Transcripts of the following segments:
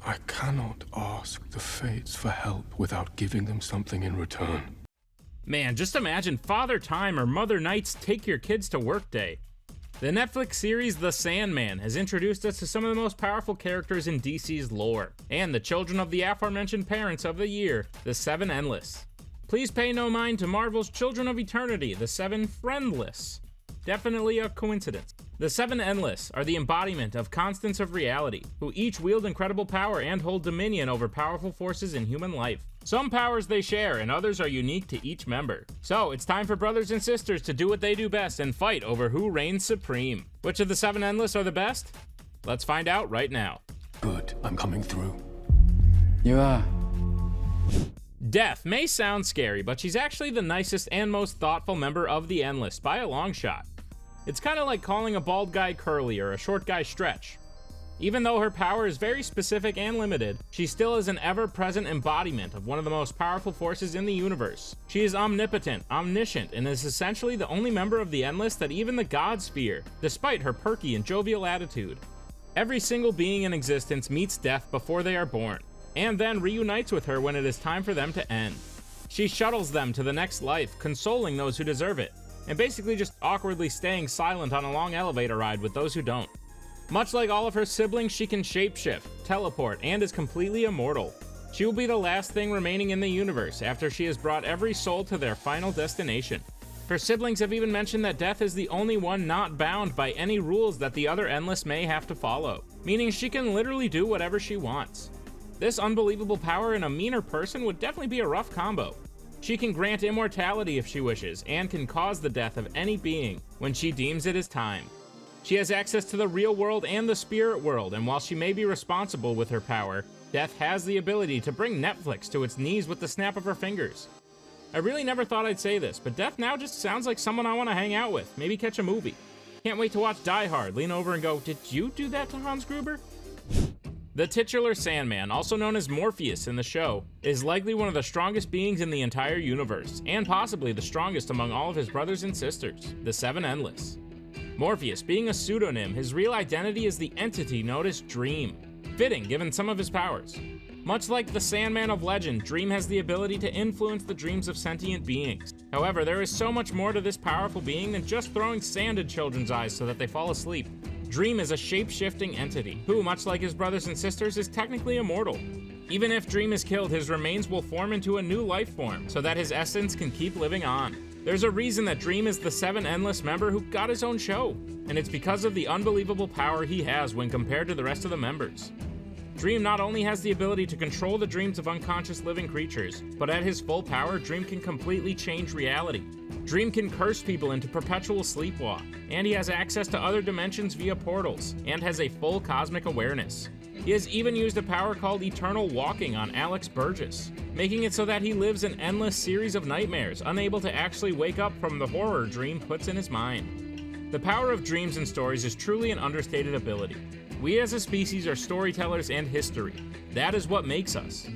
I cannot ask the fates for help without giving them something in return. Man, just imagine Father Time or Mother Night's Take Your Kids to Work Day. The Netflix series The Sandman has introduced us to some of the most powerful characters in DC's lore, and the children of the aforementioned parents of the year, the Seven Endless. Please pay no mind to Marvel's Children of Eternity, the Seven Friendless. Definitely a coincidence. The Seven Endless are the embodiment of constants of reality, who each wield incredible power and hold dominion over powerful forces in human life. Some powers they share, and others are unique to each member. So, it's time for brothers and sisters to do what they do best and fight over who reigns supreme. Which of the Seven Endless are the best? Let's find out right now. Good, I'm coming through. You are. Death may sound scary, but she's actually the nicest and most thoughtful member of the Endless by a long shot. It's kind of like calling a bald guy curly or a short guy stretch. Even though her power is very specific and limited, she still is an ever-present embodiment of one of the most powerful forces in the universe. She is omnipotent, omniscient, and is essentially the only member of the Endless that even the gods fear, despite her perky and jovial attitude. Every single being in existence meets death before they are born, and then reunites with her when it is time for them to end. She shuttles them to the next life, consoling those who deserve it, and basically just awkwardly staying silent on a long elevator ride with those who don't. Much like all of her siblings, she can shapeshift, teleport, and is completely immortal. She will be the last thing remaining in the universe after she has brought every soul to their final destination. Her siblings have even mentioned that Death is the only one not bound by any rules that the other Endless may have to follow, meaning she can literally do whatever she wants. This unbelievable power in a meaner person would definitely be a rough combo. She can grant immortality if she wishes, and can cause the death of any being when she deems it is time. She has access to the real world and the spirit world, and while she may be responsible with her power, Death has the ability to bring Netflix to its knees with the snap of her fingers. I really never thought I'd say this, but Death now just sounds like someone I want to hang out with, maybe catch a movie. Can't wait to watch Die Hard, lean over and go, "Did you do that to Hans Gruber?" The titular Sandman, also known as Morpheus in the show, is likely one of the strongest beings in the entire universe, and possibly the strongest among all of his brothers and sisters, the Seven Endless. Morpheus being a pseudonym, his real identity is the entity known as Dream, fitting given some of his powers. Much like the Sandman of legend, Dream has the ability to influence the dreams of sentient beings. However, there is so much more to this powerful being than just throwing sand at children's eyes so that they fall asleep. Dream is a shape-shifting entity, who, much like his brothers and sisters, is technically immortal. Even if Dream is killed, his remains will form into a new life form, so that his essence can keep living on. There's a reason that Dream is the Seven Endless member who got his own show, and it's because of the unbelievable power he has when compared to the rest of the members. Dream not only has the ability to control the dreams of unconscious living creatures, but at his full power, Dream can completely change reality. Dream can curse people into perpetual sleepwalk, and he has access to other dimensions via portals, and has a full cosmic awareness. He has even used a power called Eternal Walking on Alex Burgess, making it so that he lives an endless series of nightmares, unable to actually wake up from the horror Dream puts in his mind. The power of dreams and stories is truly an understated ability. We as a species are storytellers and history. That is what makes us.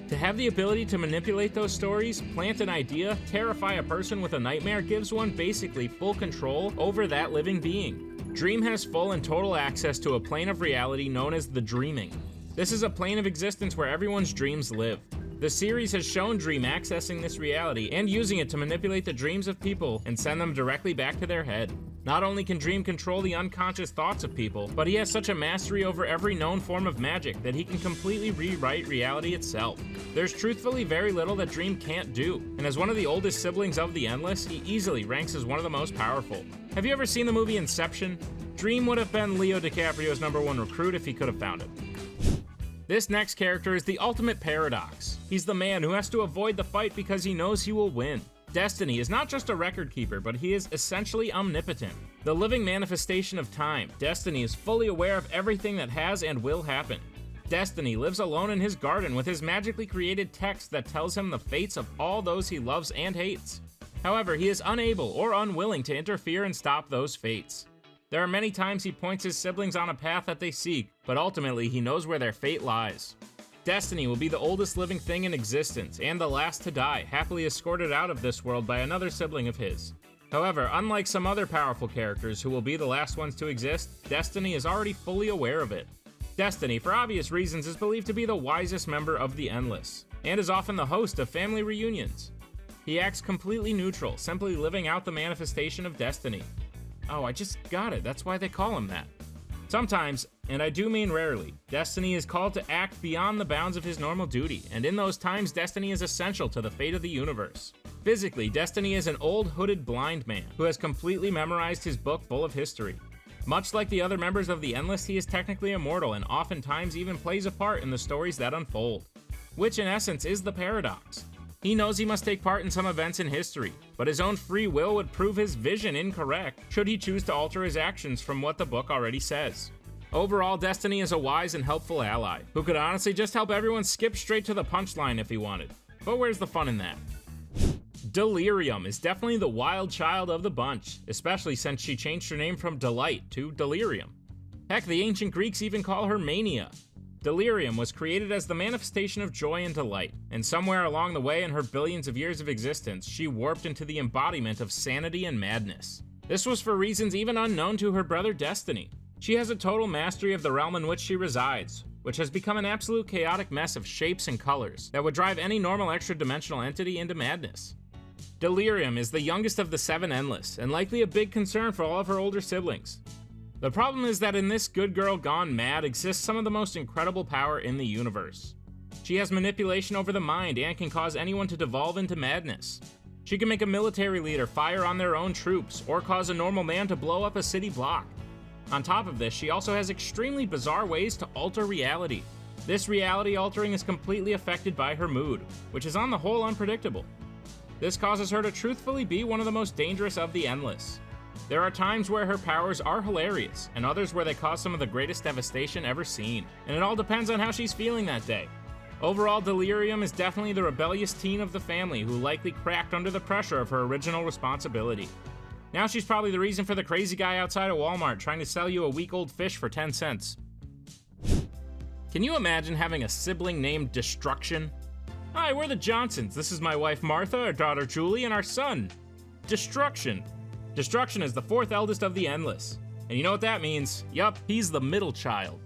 To have the ability to manipulate those stories, plant an idea, terrify a person with a nightmare gives one basically full control over that living being. Dream has full and total access to a plane of reality known as the Dreaming. This is a plane of existence where everyone's dreams live. The series has shown Dream accessing this reality and using it to manipulate the dreams of people and send them directly back to their head. Not only can Dream control the unconscious thoughts of people, but he has such a mastery over every known form of magic that he can completely rewrite reality itself. There's truthfully very little that Dream can't do, and as one of the oldest siblings of the Endless, he easily ranks as one of the most powerful. Have you ever seen the movie Inception? Dream would have been Leo DiCaprio's #1 recruit if he could have found it. This next character is the ultimate paradox. He's the man who has to avoid the fight because he knows he will win. Destiny is not just a record keeper, but he is essentially omnipotent. The living manifestation of time, Destiny is fully aware of everything that has and will happen. Destiny lives alone in his garden with his magically created text that tells him the fates of all those he loves and hates. However, he is unable or unwilling to interfere and stop those fates. There are many times he points his siblings on a path that they seek, but ultimately he knows where their fate lies. Destiny will be the oldest living thing in existence, and the last to die, happily escorted out of this world by another sibling of his. However, unlike some other powerful characters who will be the last ones to exist, Destiny is already fully aware of it. Destiny, for obvious reasons, is believed to be the wisest member of the Endless, and is often the host of family reunions. He acts completely neutral, simply living out the manifestation of destiny. Oh, I just got it, that's why they call him that. Sometimes, and I do mean rarely, Destiny is called to act beyond the bounds of his normal duty, and in those times, Destiny is essential to the fate of the universe. Physically, Destiny is an old, hooded blind man who has completely memorized his book full of history. Much like the other members of the Endless, he is technically immortal and oftentimes even plays a part in the stories that unfold, which in essence is the paradox. He knows he must take part in some events in history, but his own free will would prove his vision incorrect should he choose to alter his actions from what the book already says. Overall, Destiny is a wise and helpful ally, who could honestly just help everyone skip straight to the punchline if he wanted. But where's the fun in that? Delirium is definitely the wild child of the bunch, especially since she changed her name from Delight to Delirium. Heck, the ancient Greeks even call her Mania. Delirium was created as the manifestation of joy and delight, and somewhere along the way in her billions of years of existence, she warped into the embodiment of sanity and madness. This was for reasons even unknown to her brother Destiny. She has a total mastery of the realm in which she resides, which has become an absolute chaotic mess of shapes and colors that would drive any normal extra-dimensional entity into madness. Delirium is the youngest of the Seven Endless, and likely a big concern for all of her older siblings. The problem is that in this good girl gone mad exists some of the most incredible power in the universe. She has manipulation over the mind and can cause anyone to devolve into madness. She can make a military leader fire on their own troops or cause a normal man to blow up a city block. On top of this, she also has extremely bizarre ways to alter reality. This reality altering is completely affected by her mood, which is on the whole unpredictable. This causes her to truthfully be one of the most dangerous of the Endless. There are times where her powers are hilarious, and others where they cause some of the greatest devastation ever seen, and it all depends on how she's feeling that day. Overall, Delirium is definitely the rebellious teen of the family who likely cracked under the pressure of her original responsibility. Now she's probably the reason for the crazy guy outside of Walmart trying to sell you a week-old fish for 10 cents. Can you imagine having a sibling named Destruction? Hi, we're the Johnsons. This is my wife Martha, our daughter Julie, and our son, Destruction. Destruction is the fourth eldest of the Endless. And you know what that means? Yup, he's the middle child.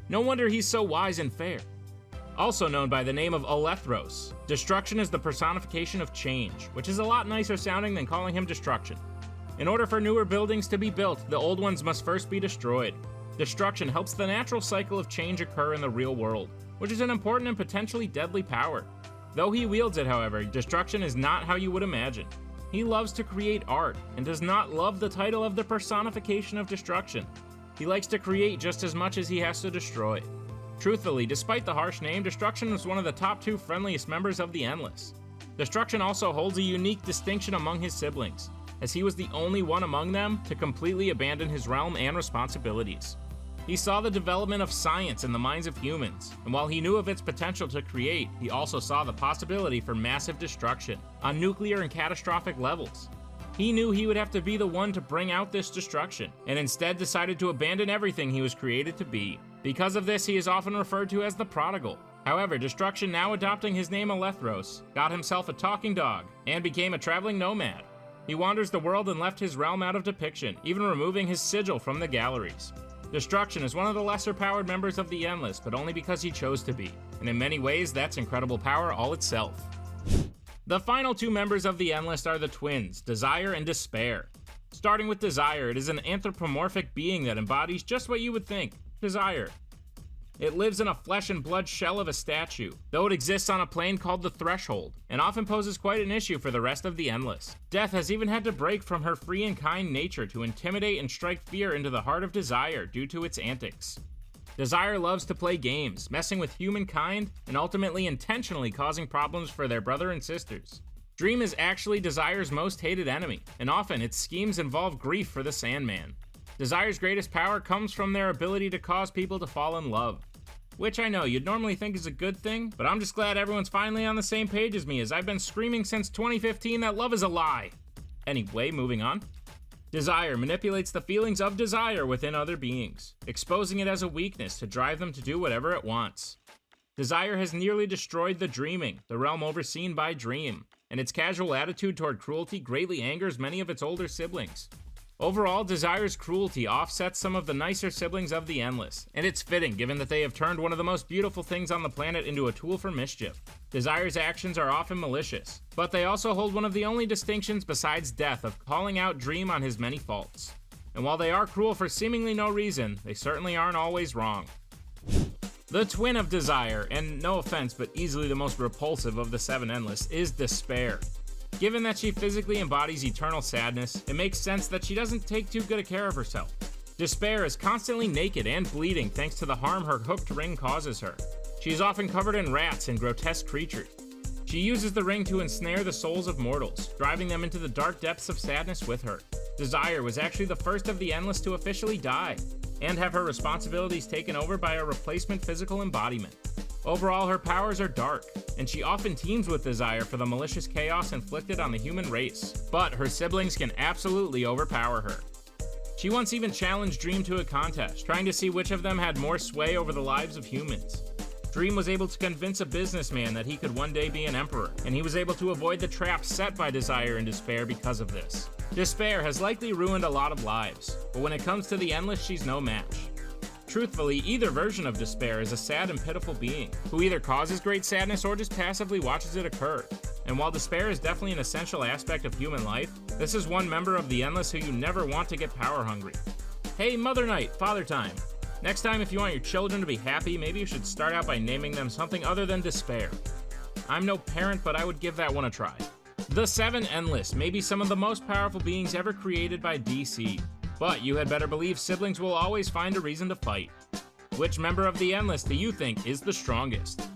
No wonder he's so wise and fair. Also known by the name of Alethros, Destruction is the personification of change, which is a lot nicer sounding than calling him Destruction. In order for newer buildings to be built, the old ones must first be destroyed. Destruction helps the natural cycle of change occur in the real world, which is an important and potentially deadly power. Though he wields it, however, Destruction is not how you would imagine. He loves to create art, and does not love the title of the personification of destruction. He likes to create just as much as he has to destroy. Truthfully, despite the harsh name, Destruction was one of the top 2 friendliest members of the Endless. Destruction also holds a unique distinction among his siblings, as he was the only one among them to completely abandon his realm and responsibilities. He saw the development of science in the minds of humans, and while he knew of its potential to create, he also saw the possibility for massive destruction on nuclear and catastrophic levels. He knew he would have to be the one to bring out this destruction, and instead decided to abandon everything he was created to be. Because of this, he is often referred to as the Prodigal. However, Destruction, now adopting his name Alethros, got himself a talking dog, and became a traveling nomad. He wanders the world and left his realm out of depiction, even removing his sigil from the galleries. Destruction is one of the lesser-powered members of the Endless, but only because he chose to be, and in many ways, that's incredible power all itself. The final 2 members of the Endless are the twins, Desire and Despair. Starting with Desire, it is an anthropomorphic being that embodies just what you would think, desire. It lives in a flesh and blood shell of a statue, though it exists on a plane called the Threshold, and often poses quite an issue for the rest of the Endless. Death has even had to break from her free and kind nature to intimidate and strike fear into the heart of Desire due to its antics. Desire loves to play games, messing with humankind, and ultimately intentionally causing problems for their brother and sisters. Dream is actually Desire's most hated enemy, and often its schemes involve grief for the Sandman. Desire's greatest power comes from their ability to cause people to fall in love. Which I know you'd normally think is a good thing, but I'm just glad everyone's finally on the same page as me, as I've been screaming since 2015 that love is a lie. Anyway, moving on. Desire manipulates the feelings of desire within other beings, exposing it as a weakness to drive them to do whatever it wants. Desire has nearly destroyed the Dreaming, the realm overseen by Dream, and its casual attitude toward cruelty greatly angers many of its older siblings. Overall, Desire's cruelty offsets some of the nicer siblings of the Endless, and it's fitting given that they have turned one of the most beautiful things on the planet into a tool for mischief. Desire's actions are often malicious, but they also hold one of the only distinctions besides death of calling out Dream on his many faults. And while they are cruel for seemingly no reason, they certainly aren't always wrong. The twin of Desire, and no offense but easily the most repulsive of the Seven Endless, is Despair. Given that she physically embodies eternal sadness, it makes sense that she doesn't take too good a care of herself. Despair is constantly naked and bleeding thanks to the harm her hooked ring causes her. She is often covered in rats and grotesque creatures. She uses the ring to ensnare the souls of mortals, driving them into the dark depths of sadness with her. Desire was actually the first of the Endless to officially die, and have her responsibilities taken over by a replacement physical embodiment. Overall, her powers are dark, and she often teams with Desire for the malicious chaos inflicted on the human race, but her siblings can absolutely overpower her. She once even challenged Dream to a contest, trying to see which of them had more sway over the lives of humans. Dream was able to convince a businessman that he could one day be an emperor, and he was able to avoid the traps set by Desire and Despair because of this. Despair has likely ruined a lot of lives, but when it comes to the Endless, she's no match. Truthfully, either version of Despair is a sad and pitiful being, who either causes great sadness or just passively watches it occur. And while Despair is definitely an essential aspect of human life, this is one member of the Endless who you never want to get power hungry. Hey Mother Night, Father Time. Next time if you want your children to be happy, maybe you should start out by naming them something other than Despair. I'm no parent, but I would give that one a try. The Seven Endless may be some of the most powerful beings ever created by DC. But you had better believe siblings will always find a reason to fight. Which member of the Endless do you think is the strongest?